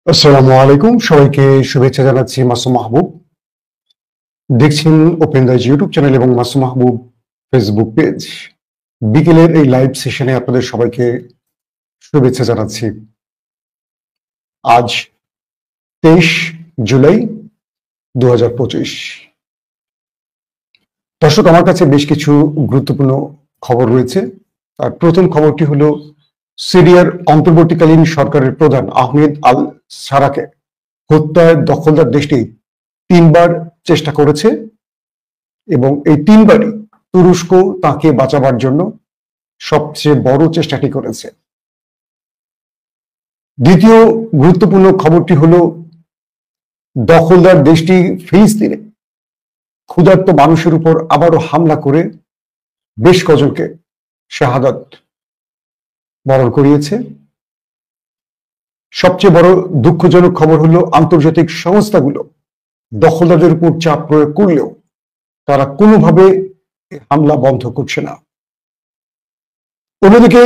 আসসালামু আলাইকুম, সবাইকে শুভেচ্ছা জানাচ্ছি। মাসুম মাহবুব দেখছেন ওপেন দাইজ ইউটিউব চ্যানেল এবং মাসুম মাহবুব ফেসবুক পেজ। বিকেলের এই লাইভ সেশনে আপনাদের সবাইকে শুভেচ্ছা জানাচ্ছি। আজ 23 জুলাই 2025। দর্শক, আমার কাছে বেশ কিছু গুরুত্বপূর্ণ খবর রয়েছে। আর প্রথম খবরটি হলো, সিরিয়ার অন্তর্বর্তীকালীন সরকারের প্রধান আহমেদ আল সারাকে হত্যায় দখলদার দেশটি 3বার চেষ্টা করেছে এবং এই 3বারই তুরস্ক তাকে বাঁচাবার জন্য সবচেয়ে বড় চেষ্টাটি করেছে। দ্বিতীয় গুরুত্বপূর্ণ খবরটি হলো, দখলদার দেশটি ফিলিস্তিনে ক্ষুধার্ত মানুষের উপর আবারও হামলা করে বেশ কজনকে শাহাদাত বরণ করিয়েছে। সবচেয়ে বড় দুঃখজনক খবর হলো, আন্তর্জাতিক সংস্থাগুলো দখলদারদের উপর চাপ প্রয়োগ করলেও তারা কোনোভাবে হামলা বন্ধ করছে না। অন্যদিকে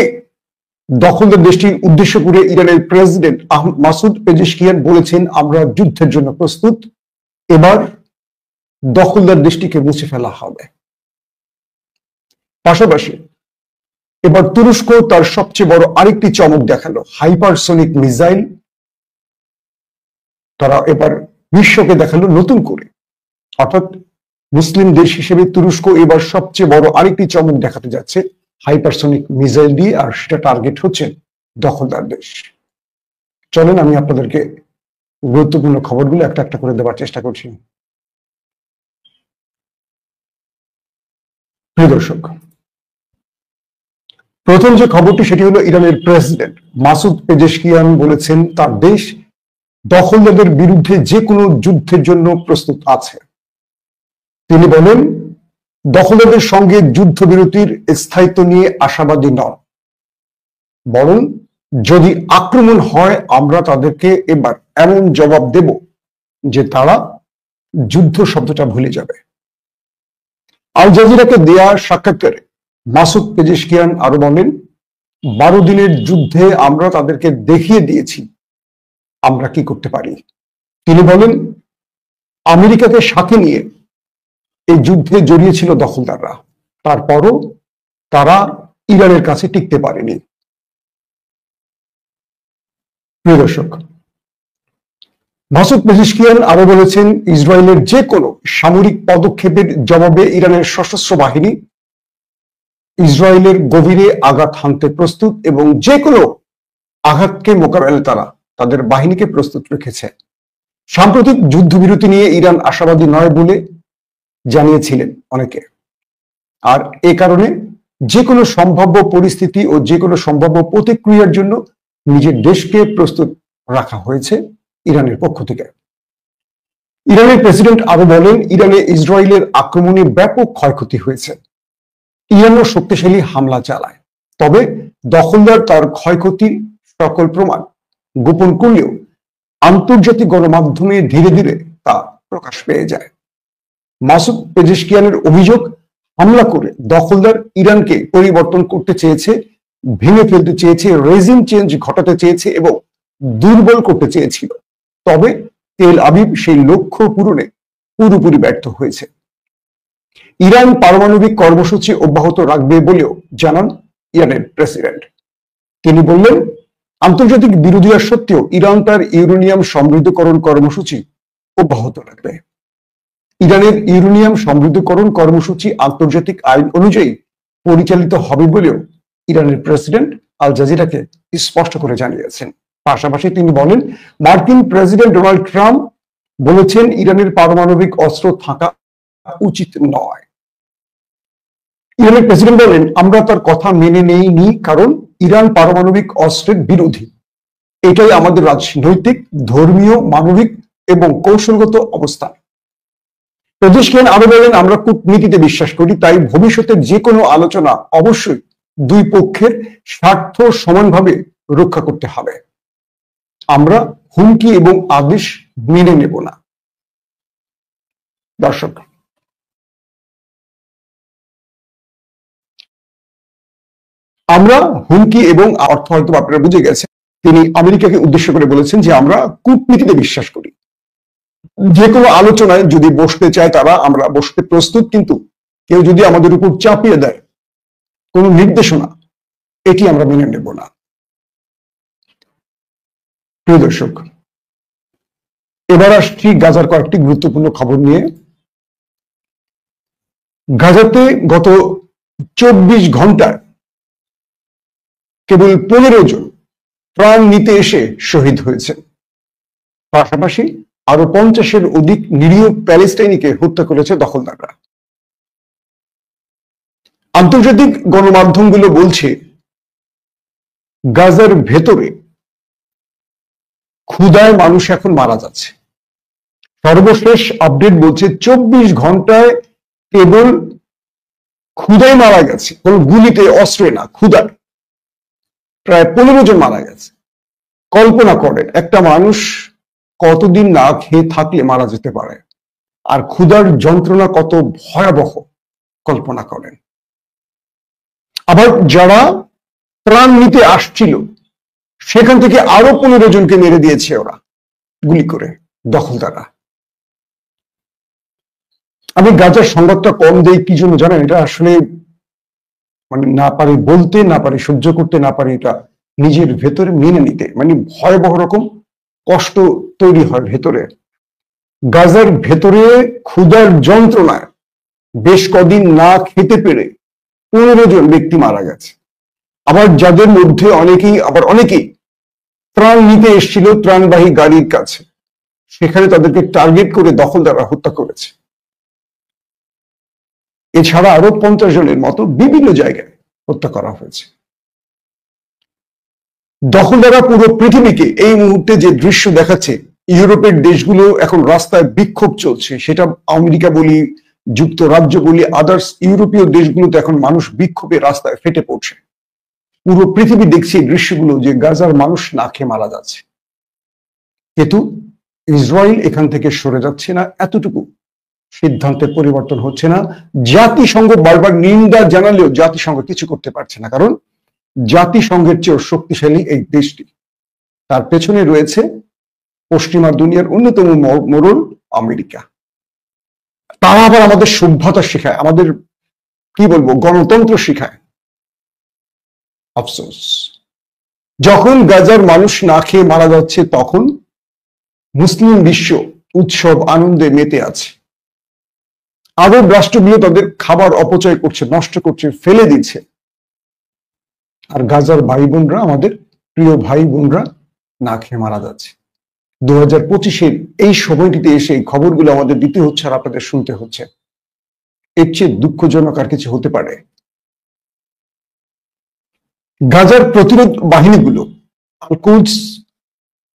দখলদার দেশটির উদ্দেশ্য করে ইরানের প্রেসিডেন্ট মাসুদ পেজেশকিয়ান বলেছেন, আমরা যুদ্ধের জন্য প্রস্তুত, এবার দখলদার দেশটিকে মুছে ফেলা হবে। পাশাপাশি এবার তুরস্ক তার সবচেয়ে বড় আরেকটি চমক দেখালো, হাইপারসোনিক মিসাইল তারা এবার বিশ্বকে দেখালো নতুন করে। অর্থাৎ মুসলিম দেশ হিসেবে তুরস্ক এবার সবচেয়ে বড় আরেকটি চমক দেখাতে যাচ্ছে হাইপারসোনিক মিসাইল দিয়ে, আর সেটা টার্গেট হচ্ছে দখলদার দেশ। চলেন আমি আপনাদেরকে গুরুত্বপূর্ণ খবরগুলো একটা একটা করে দেওয়ার চেষ্টা করছি। প্রিয় দর্শক, প্রথম যে খবরটি সেটি হলো, ইরানের প্রেসিডেন্ট মাসুদ পেজেশকিয়ান বলেছেন তার দেশ দখলদারদের বিরুদ্ধে যে কোনো যুদ্ধের জন্য প্রস্তুত আছে। তিনি বলেন, দখলদারদের সঙ্গে যুদ্ধবিরতির স্থায়িত্ব নিয়ে আশাবাদী নন, বরং যদি আক্রমণ হয় আমরা তাদেরকে এবার এমন জবাব দেব যে তারা যুদ্ধ শব্দটা ভুলে যাবে। আল জাজিরাকে দেয়া সাক্ষাৎকারে মাসুদ পেজেশকিয়ান আরো বলেন, 12 দিনের যুদ্ধে আমরা তাদেরকে দেখিয়ে দিয়েছি আমরা কি করতে পারি। তিনি বলেন, আমেরিকাকে সাথে নিয়ে এই যুদ্ধে জড়িয়েছিল দখলদাররা, তারপরও তারা ইরানের কাছে টিকতে পারেনি। প্রিয় দর্শক, মাসুদ পেজেশকিয়ান আরো বলেছেন, ইসরায়েলের যে কোনো সামরিক পদক্ষেপের জবাবে ইরানের সশস্ত্র বাহিনী ইসরায়েলের গভীরে আঘাত হানতে প্রস্তুত এবং যে কোনো আঘাতকে মোকাবেলায় তারা তাদের বাহিনীকে প্রস্তুত রেখেছে। সাম্প্রতিক যুদ্ধবিরতি নিয়ে ইরান আশাবাদী নয় বলে জানিয়েছিলেন অনেকে, আর এ কারণে যে কোনো সম্ভাব্য পরিস্থিতি ও যে কোনো সম্ভাব্য প্রতিক্রিয়ার জন্য নিজের দেশকে প্রস্তুত রাখা হয়েছে ইরানের পক্ষ থেকে। ইরানের প্রেসিডেন্ট আরো বলেন, ইরানে ইসরায়েলের আক্রমণে ব্যাপক ক্ষয়ক্ষতি হয়েছে। ইরানও শক্তিশালী হামলা চালায়, তবে দখলদার তার ক্ষয়ক্ষতির সকল প্রমাণ গোপন করলেও আন্তর্জাতিক গণমাধ্যমে ধীরে ধীরে তা প্রকাশ পেয়ে যায়। মাসুদ পেজেশকিয়ানের অভিযোগ, হামলা করে দখলদার ইরানকে পরিবর্তন করতে চেয়েছে, ভেঙে ফেলতে চেয়েছে, রেজিম চেঞ্জ ঘটাতে চেয়েছে এবং দুর্বল করতে চেয়েছিল, তবে তেল আবিব সেই লক্ষ্য পূরণে পুরোপুরি ব্যর্থ হয়েছে। ইরান পারমাণবিক কর্মসূচি অব্যাহত রাখবে বলেও জানান ইরানের প্রেসিডেন্ট। তিনি বললেন, আন্তর্জাতিক বিরোধিতা সত্ত্বেও ইরান তার ইউরেনিয়াম সমৃদ্ধকরণ কর্মসূচি অব্যাহত রাখবে। ইরানের ইউরেনিয়াম সমৃদ্ধকরণ কর্মসূচি আন্তর্জাতিক আইন অনুযায়ী পরিচালিত হবে বলেও ইরানের প্রেসিডেন্ট আল জাজিরাকে স্পষ্ট করে জানিয়েছেন। পাশাপাশি তিনি বলেন, মার্কিন প্রেসিডেন্ট ডোনাল্ড ট্রাম্প বলেছেন ইরানের পারমাণবিক অস্ত্র থাকা উচিত নয়। ইরানের প্রেসিডেন্ট বলেন, আমরা তার কথা মেনে নেইনি কারণ ইরান পারমাণবিক অস্ত্রের বিরোধী। এটাই আমাদের রাজনৈতিক, ধর্মীয়, মানবিক এবং কৌশলগত অবস্থান। পেজেশকিয়ান আরো বলেন, আমরা কূটনীতিতে বিশ্বাস করি, তাই ভবিষ্যতের যে কোনো আলোচনা অবশ্যই দুই পক্ষের স্বার্থ সমানভাবে রক্ষা করতে হবে। আমরা হুমকি এবং আদেশ মেনে নেব না। দর্শক, আমরা হুমকি এবং অর্থ হয়তো আপনারা বুঝে গেছেন, তিনি আমেরিকাকে উদ্দেশ্য করে বলেছেন যে আমরা কূটনীতিতে বিশ্বাস করি, যে কোনো আলোচনায় যদি বসতে চায় তারা আমরা বসতে প্রস্তুত, কিন্তু কেউ যদি আমাদের উপর চাপিয়ে দেয় কোনো নির্দেশনা, এটি আমরা মেনে নেব না। প্রিয় দর্শক, এবার আসছি গাজার কয়েকটি গুরুত্বপূর্ণ খবর নিয়ে। গাজাতে গত 24 ঘন্টায় কেবল 15 জন প্রাণ নিতে এসে শহীদ হয়েছেন। পাশাপাশি আরো 50-এর অধিক নিরীহ প্যালেস্টাইনিকে হত্যা করেছে দখলদাররা। আন্তর্জাতিক গণমাধ্যমগুলো বলছে গাজার ভেতরে ক্ষুধায় মানুষ এখন মারা যাচ্ছে। সর্বশেষ আপডেট বলছে 24 ঘন্টায় কেবল ক্ষুধায় মারা গেছে, কোন গুলিতে, অস্ত্রে না, ক্ষুধায় প্রায় 15 জন মারা গেছে। কল্পনা করেন একটা মানুষ কতদিন না খেয়ে থাকলে মারা যেতে পারে, আর ক্ষুধার যন্ত্রণা কত ভয়াবহ কল্পনা করেন। আবার যারা প্রাণ নিতে আসছিল সেখান থেকে আরো 15 জনকে মেরে দিয়েছে ওরা গুলি করে, দখলদাররা। আমি গাজার সংবাদটা কম দেই কি জন্য জানেন? এটা আসলে মানে না পারি বলতে, না পারি সহ্য করতে, না পারি এটা নিজের ভেতরে মেনে নিতে, মানে ভয়াবহ রকম কষ্ট তৈরি হয় ভেতরে। গাজার ভেতরে ক্ষুধার যন্ত্রণায় বেশ কদিন না খেতে পেরে 15 জন ব্যক্তি মারা গেছে। আবার যাদের মধ্যে অনেকেই ত্রাণ নিতে এসেছিল ত্রাণবাহী গাড়ির কাছে, সেখানে তাদেরকে টার্গেট করে দখলদাররা হত্যা করেছে। এছাড়া আরো 50 জনের মতো বিভিন্ন জায়গায় হত্যা করা হয়েছে। দখলদাররা পুরো পৃথিবীকে এই মুহূর্তে যে দৃশ্য দেখাচ্ছে, ইউরোপের দেশগুলো এখন রাস্তায় বিক্ষোভ চলছে, সেটা আমেরিকা বলি, যুক্তরাজ্য বলি, আদার্স ইউরোপীয় দেশগুলোতে এখন মানুষ বিক্ষোভে রাস্তায় ফেটে পড়ছে। পুরো পৃথিবী দেখছে এই দৃশ্যগুলো, যে গাজার মানুষ না খেয়ে মারা যাচ্ছে। কিন্তু ইসরায়েল এখান থেকে সরে যাচ্ছে না, এতটুকু সিদ্ধান্তের পরিবর্তন হচ্ছে না। জাতিসংঘ বারবার নিন্দা জানালেও জাতিসংঘ কিছু করতে পারছে না, কারণ জাতিসংঘের চেয়েও শক্তিশালী এই দেশটি। তার পেছনে রয়েছে পশ্চিমা দুনিয়ার অন্যতম মোড়ল আমেরিকা। তারা আবার আমাদের সভ্যতা শেখায়, আমাদের কি বলবো, গণতন্ত্র শেখায়। আফসোস, যখন গাজার মানুষ না খেয়ে মারা যাচ্ছে তখন মুসলিম বিশ্ব উৎসব আনন্দে মেতে আছে। আরব রাষ্ট্রগুলো তাদের খাবার অপচয় করছে, নষ্ট করছে, ফেলে দিচ্ছে। আর গাজার ভাই বোনরা, আমাদের প্রিয় ভাই বোনরা না খেয়ে মারা যাচ্ছে। 2025-এর এই সময়টিতে এসে এই খবরগুলো আমাদের দিতে হচ্ছে আর আপনাদের শুনতে হচ্ছে। এর চেয়ে দুঃখজনক আর কিছু হতে পারে? গাজার প্রতিরোধ বাহিনীগুলো আল কুদস,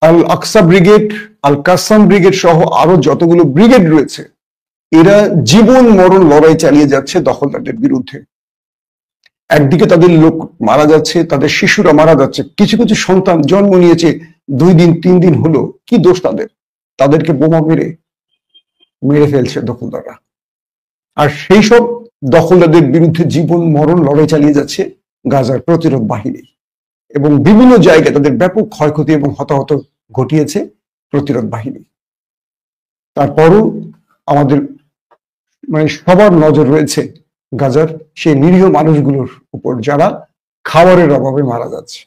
আল আকসা ব্রিগেড, আল কাসাম ব্রিগেড সহ আরো যতগুলো ব্রিগেড রয়েছে, এরা জীবন মরণ লড়াই চালিয়ে যাচ্ছে দখলদারদের বিরুদ্ধে। একদিকে তাদের লোক মারা যাচ্ছে, তাদের শিশুরা মারা যাচ্ছে, কিছু কিছু সন্তান জন্ম নিয়েছে 2 দিন 3 দিন হলো, কি দোষ তাদের? তাদেরকে বোমা মেরে ফেলছে দখলদাররা। আর সেই সব দখলদারদের বিরুদ্ধে জীবন মরণ লড়াই চালিয়ে যাচ্ছে গাজার প্রতিরোধ বাহিনী, এবং বিভিন্ন জায়গায় তাদের ব্যাপক ক্ষয়ক্ষতি এবং হতাহত ঘটিয়েছে প্রতিরোধ বাহিনী। তারপরও আমাদের মানে সবার নজর রয়েছে গাজার সেই নিরীহ মানুষগুলোর উপর, যারা খাবারের অভাবে মারা যাচ্ছে।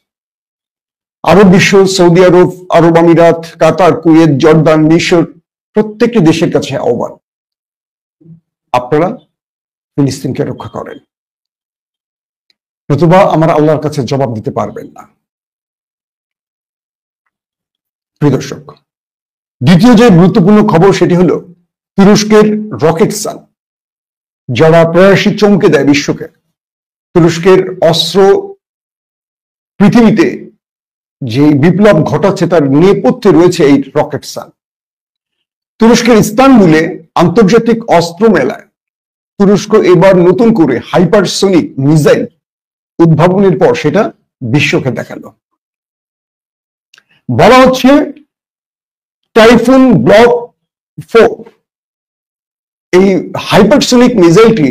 আরব বিশ্ব, সৌদি আরব, আরব আমিরাত, কাতার, কুয়েত, জর্দান, মিশর, প্রত্যেকটি দেশের কাছে আহ্বান, আপনারা ফিলিস্তিনকে রক্ষা করেন, নতুবা আমার আল্লাহর কাছে জবাব দিতে পারবেন না। প্রিয় দর্শক, দ্বিতীয় যে গুরুত্বপূর্ণ খবর সেটি হলো তুরস্কের রকেটসান, যারা প্রয়াসী চমকে দেয় বিশ্বকে। তুরস্কের অস্ত্র পৃথিবীতে যে বিপ্লব ঘটাচ্ছে তার নেপথ্যে রয়েছে এই রকেটসান। তুরস্কের ইস্তানবুলে আন্তর্জাতিক অস্ত্র মেলায় তুরস্ক এবার নতুন করে হাইপারসোনিক মিসাইল উদ্ভাবনের পর সেটা বিশ্বকে দেখালো। বলা হচ্ছে টাইফুন ব্লক 4, এই হাইপারসোনিক মিসাইলটি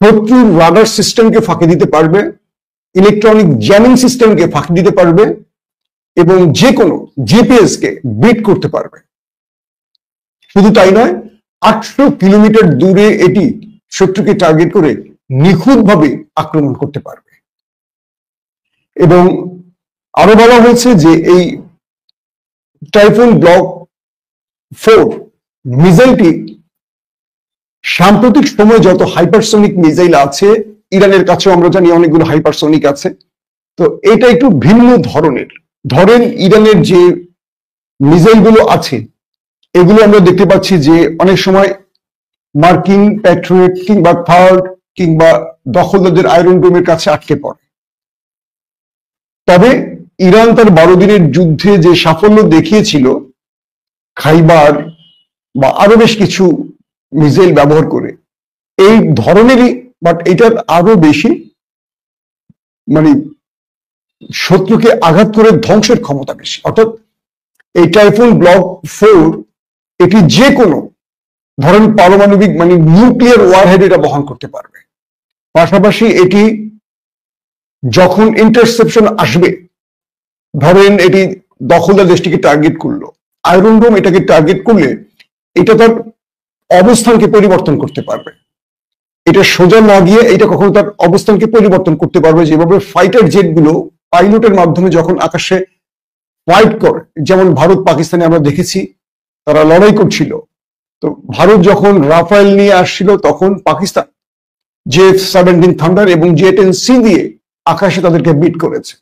শত্রুর রাডার সিস্টেমকে ফাঁকি দিতে পারবে, ইলেকট্রনিক জ্যামিং সিস্টেমকে ফাঁকি দিতে পারবে, এবং যে কোনো জিপিএস কে বিট করতে পারবে। শুধু তাই নয়, 800 কিলোমিটার দূরে এটি শত্রুকে টার্গেট করে নিখুঁতভাবে আক্রমণ করতে পারবে। এবং আরো বলা হয়েছে যে এই টাইফুন ব্লক 4 মিসাইলটি সাম্প্রতিক সময়ে যত হাইপারসনিক মিসাইল আছে, ইরানের কাছেও আমরা জানি অনেকগুলো হাইপারসনিক আছে, তো এটা একটু ভিন্ন ধরনের। ধরেন ইরানের যে মিসাইলগুলো আছে এগুলো আমরা দেখতে পাচ্ছি যে অনেক সময় মার্কিন প্যাট্রিয়ট কিংবা থার্ড কিংবা দখলদারদের আয়রন ডোমের কাছে আটকে পড়ে। তবে ইরান তার 12 দিনের যুদ্ধে যে সাফল্য দেখিয়েছিল খাইবার বা আরো বেশ কিছু মিসাইল ব্যবহার করে, এই ধরনেরই বাট এটার আরো বেশি মানে শত্রুকে আঘাত করে ধ্বংসের ক্ষমতা বেশি। অর্থাৎ এই টাইফুন ব্লক 4 এটি যে কোনো ধরেন পারমাণবিক মানে নিউক্লিয়ার ওয়ারহেড এটা বহন করতে পারবে। পাশাপাশি এটি যখন ইন্টারসেপশন আসবে, ধরেন এটি দখলদার দেশটিকে টার্গেট করলো, আয়রন ডোম এটাকে টার্গেট করলে এটা তার অবস্থানকে পরিবর্তন করতে পারবে। এটা সোজা না গিয়ে এটা কখনো তার অবস্থানকে পরিবর্তন করতে পারবে, যেভাবে ফাইটার জেট গুলো পাইলটের মাধ্যমে যখন আকাশে ফাইট করে, যেমন ভারত পাকিস্তানে আমরা দেখেছি তারা লড়াই করছিল, তো ভারত যখন রাফায়েল নিয়ে আসছিল তখন পাকিস্তান J-17 থান্ডার এবং J-10C দিয়ে আকাশে তাদেরকে বিট করেছে।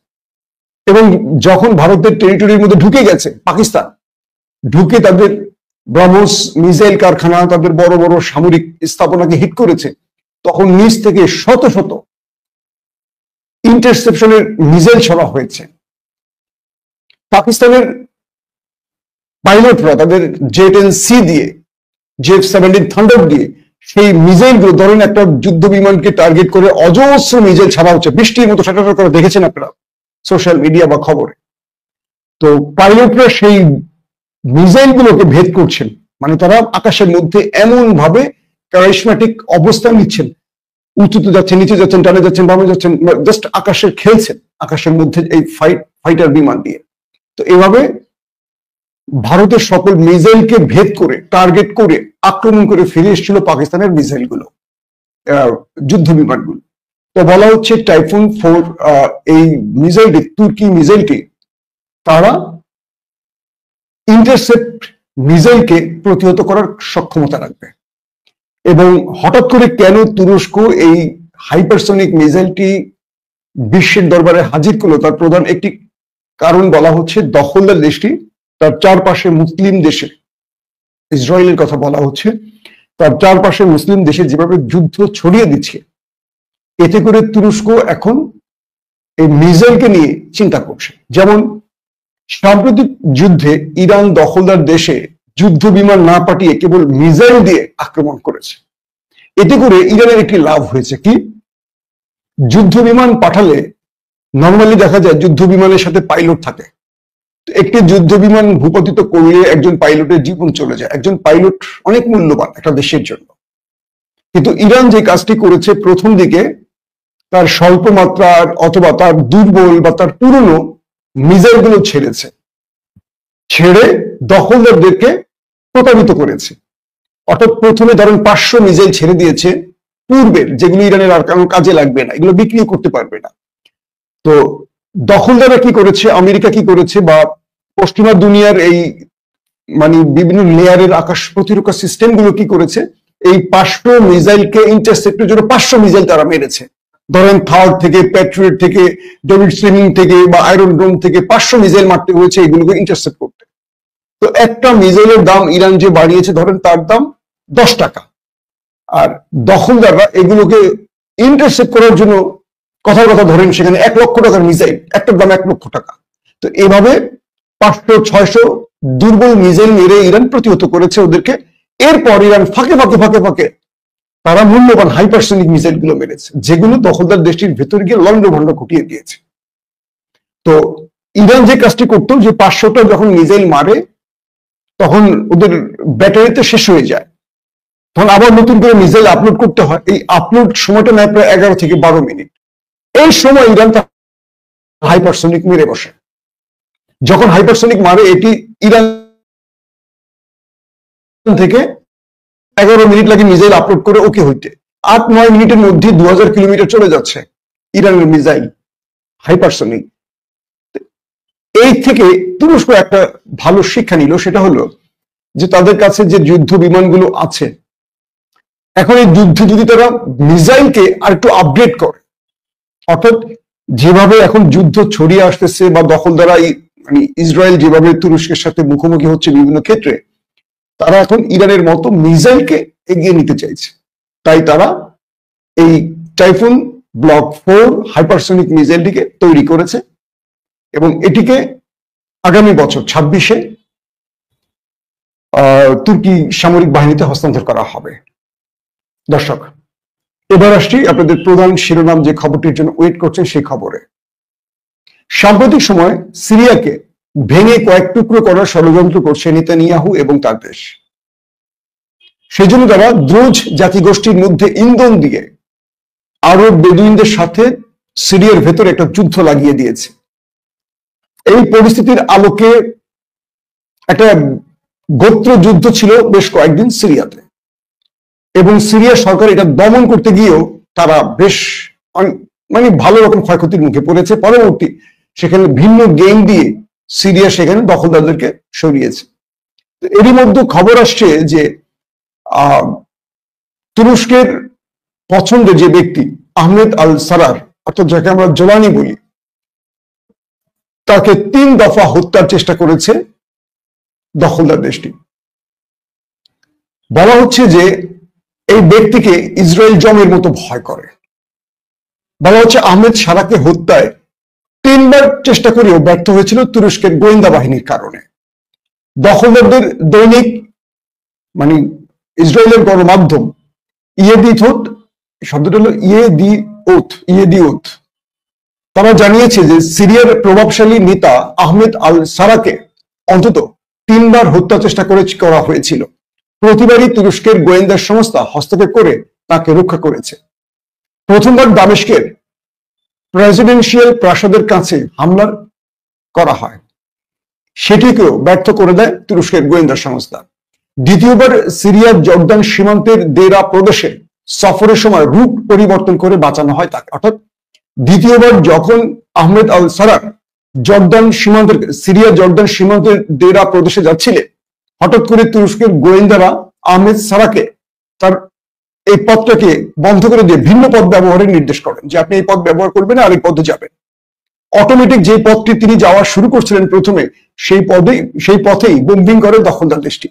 এবং যখন ভারতের টেরিটরির মধ্যে ঢুকে গেছে পাকিস্তান, ঢুকে তাদের ব্রহ্মস মিসাইল কারখানা, তাদের বড় বড় সামরিক স্থাপনাকে হিট করেছে, তখন নিচ থেকে শত শত ইন্টারসেপশনের মিসাইল ছড়া হয়েছে। পাকিস্তানের পাইলটরা তাদের J-10C দিয়ে, J-17 থান্ডার দিয়ে সেই মিসাইলগুলো, ধরেন একটা যুদ্ধ বিমানকে টার্গেট করে অজস্র মিসাইল ছাড়া হচ্ছে, বৃষ্টির মতো সাটা করে দেখেছেন আপনারা সোশ্যাল মিডিয়া বা খবরে। তো পাইলটরা সেই মিসাইল গুলোকে ভেদ করছেন, মানে তারা আকাশের মধ্যে এমন ভাবে ক্যারিশম্যাটিক অবস্থান নিচ্ছেন, উঁচুতে যাচ্ছেন, নিচে যাচ্ছেন, ডানে যাচ্ছেন, বামে যাচ্ছেন, জাস্ট আকাশে খেলছেন আকাশের মধ্যে এই ফাইটার বিমান দিয়ে। তো এভাবে ভারতের সকল মিসাইলকে ভেদ করে টার্গেট করে আক্রমণ করে ফিরে এসেছিল পাকিস্তানের মিসাইলগুলো, যুদ্ধ বিমানগুলো। তো বলা হচ্ছে টাইফুন 4 এই মিসাইলটি, তুর্কি মিসাইলটি, তারা ইন্টারসেপ্ট মিসাইলকে প্রতিহত করার সক্ষমতা রাখবে। এবং হঠাৎ করে কেন তুরস্ক এই হাইপারসনিক মিসাইলটি বিশ্বের দরবারে হাজির করলো, তার প্রধান একটি কারণ বলা হচ্ছে দখলদার দেশটি তার চারপাশে মুসলিম দেশে, ইসরায়েলের কথা বলা হচ্ছে, তার চারপাশে মুসলিম দেশে যেভাবে যুদ্ধ ছড়িয়ে দিচ্ছে, এতে করে তুরস্ক এখন এই মিসাইলকে নিয়ে চিন্তা করছে। যেমন সাম্প্রতিক যুদ্ধে ইরান দখলদার দেশে যুদ্ধ বিমান না পাঠিয়ে কেবল মিসাইল দিয়ে আক্রমণ করেছে। এতে করে ইরানের একটি লাভ হয়েছে কি, যুদ্ধ বিমান পাঠালে নর্মালি দেখা যায় যুদ্ধ বিমানের সাথে পাইলট থাকে, একটি যুদ্ধ বিমান ভূপাতিত করলে একজন পাইলটের জীবন চলে যায়। একজন পাইলট অনেক মূল্যবান একটা দেশের জন্য। কিন্তু ইরান যে কাজটি করেছে, প্রথম দিকে তার স্বল্প মাত্রার অথবা তার দুর্বল বা তার পুরনো মিসাইল গুলো ছেড়েছে, ছেড়ে দখলদারদেরকে প্রতারিত করেছে। অর্থাৎ প্রথমে ধরেন 500 মিসাইল ছেড়ে দিয়েছে পূর্বের, যেগুলো ইরানের আর কারণ কাজে লাগবে না, এগুলো বিক্রি করতে পারবে না। তো দখলদাররা কি করেছে, আমেরিকা কি করেছে, বা পশ্চিমা দুনিয়ার এই মানে বিভিন্ন লেয়ারের আকাশ প্রতিরক্ষা সিস্টেম গুলো কি করেছে, এই 500 মিসাইলকে ইন্টারসেপ্টের জন্য 500 মিসাইল তারা মেরেছে। ধরেন থার্ড থেকে, প্যাট্রিয়ট থেকে, ডেভিড স্লিমিং থেকে বা আয়রন ডোম থেকে 500 মিসাইল মারতে হয়েছে এগুলোকে ইন্টারসেপ্ট করতে। তো একটা মিসাইলের দাম ইরান যে বাড়িয়েছে, ধরেন তার দাম 10 টাকা, আর দখলদাররা এগুলোকে ইন্টারসেপ্ট করার জন্য কথার কথা ধরেন সেখানে 1 লক্ষ টাকার মিসাইল, একটার দাম 1 লক্ষ টাকা। তো এভাবে 500-600 দুর্বল মিসাইল মেরে ইরান প্রতিহত করেছে ওদেরকে। এরপর ইরান ফাঁকে ফাঁকে ফাঁকে ফাঁকে তারা মূল্যবান হাইপারসনিক মিসাইল গুলো মেরেছে, যেগুলো দখলদার দেশটির ভেতর গিয়ে লন্ডভন্ড ঘটিয়ে দিয়েছে। তো ইরান যে কাজটি করতো, যে 500টা যখন মিসাইল মারে তখন ওদের ব্যাটারিতে শেষ হয়ে যায়, তখন আবার নতুন করে মিসাইল আপলোড করতে হয়। এই আপলোড সময়টা নেয় প্রায় 11 থেকে 12 মিনিট। এই সময় ইরান হাইপারসনিক মেরে বসে। যখন হাইপারসনিক মারে এটি ইরান থেকে 11 মিনিট লাগে মিসাইল আপলোড করে ওকে হইতে, 8-9 মিনিটের মধ্যে 2000 কিলোমিটার চলে যাচ্ছে ইরানের মিসাইল হাইপারসনিক। এই থেকে তুরস্ক একটা ভালো শিক্ষা নিল, সেটা হলো যে তাদের কাছে যে যুদ্ধ বিমানগুলো আছে, এখন এই যুদ্ধে যদি তারা মিসাইলকে আর একটু আপগ্রেড করে, অর্থাৎ যেভাবে এখন যুদ্ধ ছড়িয়ে আসতেছে বা দখলদারা মানে ইসরায়েল যেভাবে তুরস্কের সাথে মুখোমুখি হচ্ছে বিভিন্ন ক্ষেত্রে, তারা এখন ইরানের মতো মিসাইলকে এগিয়ে নিতে চাইছে। তাই তারা এই টাইফুন ব্লক 4 হাইপারসনিক মিসাইলটিকে তৈরি করেছে এবং এটিকে আগামী বছর 26-এ তুর্কি সামরিক বাহিনীতে হস্তান্তর করা হবে। দর্শক, এবার আসছি আপনাদের প্রধান শিরোনাম যে খবরটির জন্য ওয়েট করছেন সেই খবরে। সাম্প্রতিক সময় সিরিয়াকে ভেঙে কয়েক টুকরো করার ষড়যন্ত্র করছে নেতানিয়াহু এবং তার দেশ। সেজন্য তারা দ্রুজ জাতিগোষ্ঠীর মধ্যে ইন্ধন দিয়ে আরব বেদুইনদের সাথে সিরিয়ার ভেতরে একটা যুদ্ধ লাগিয়ে দিয়েছে। এই পরিস্থিতির আলোকে একটা গোত্র যুদ্ধ ছিল বেশ কয়েকদিন সিরিয়াতে, এবং সিরিয়া সরকার এটা দমন করতে গিয়েও তারা বেশ মানে ভালো রকম ক্ষয়ক্ষতির মুখে পড়েছে। পরবর্তী সেখানে ভিন্ন গেম দিয়ে সিরিয়া সেখানে দখলদারদেরকে সরিয়েছে। এরই মধ্যে খবর আসছে যে তুরস্কের পছন্দের যে ব্যক্তি আহমেদ আল সারার, অর্থাৎ যাকে আমরা জোলানি বলি, তাকে 3 দফা হত্যার চেষ্টা করেছে দখলদার দেশটি। বলা হচ্ছে যে এই ব্যক্তিকে ইসরায়েল জমের মতো ভয় করে। বলা হচ্ছে আহমেদ সারাকে হত্যায় 3 বার চেষ্টা করেও ব্যর্থ হয়েছিল তুরস্কের গোয়েন্দা বাহিনীর কারণে। দখলদারদের দৈনিক মানে ইসরায়েলের গণমাধ্যম ইয়েদিথোত, শব্দটা হলো ইয়েদিওত, তারা জানিয়েছে যে সিরিয়ার প্রভাবশালী নেতা আহমেদ আল সারাকে অন্তত 3 বার হত্যা চেষ্টা করা হয়েছিল। প্রতিবারই তুরস্কের গোয়েন্দা সংস্থা হস্তক্ষেপ করে তাকে রক্ষা করেছে। প্রথমবার দামেস্কের প্রেসিডেন্সিয়াল প্রাসাদের কাছে হামলা করা হয়, সেটিকেও ব্যর্থ করে দেয় তুরস্কের গোয়েন্দা সংস্থা। দ্বিতীয়বার সিরিয়ার জর্দান সীমান্তের দেরা প্রদেশে সফরের সময় রূট পরিবর্তন করে বাঁচানো হয় তাকে। অর্থাৎ দ্বিতীয়বার যখন আহমেদ আল সারার সিরিয়া জর্দান সীমান্তের দেরা প্রদেশে যাচ্ছিলেন, হঠাৎ করে তুরস্কের গোয়েন্দারা আহমেদ সারাকে তার এই পথটাকে বন্ধ করে দিয়ে ভিন্ন পথ ব্যবহারের নির্দেশ করেন যে আপনি এই পথ ব্যবহার করবেন আর এই পথে যাবেন। অটোমেটিক যে পথটি তিনি যাওয়া শুরু করছিলেন প্রথমে, সেই পথেই বোম্বিং করে দখলদার দেশটি।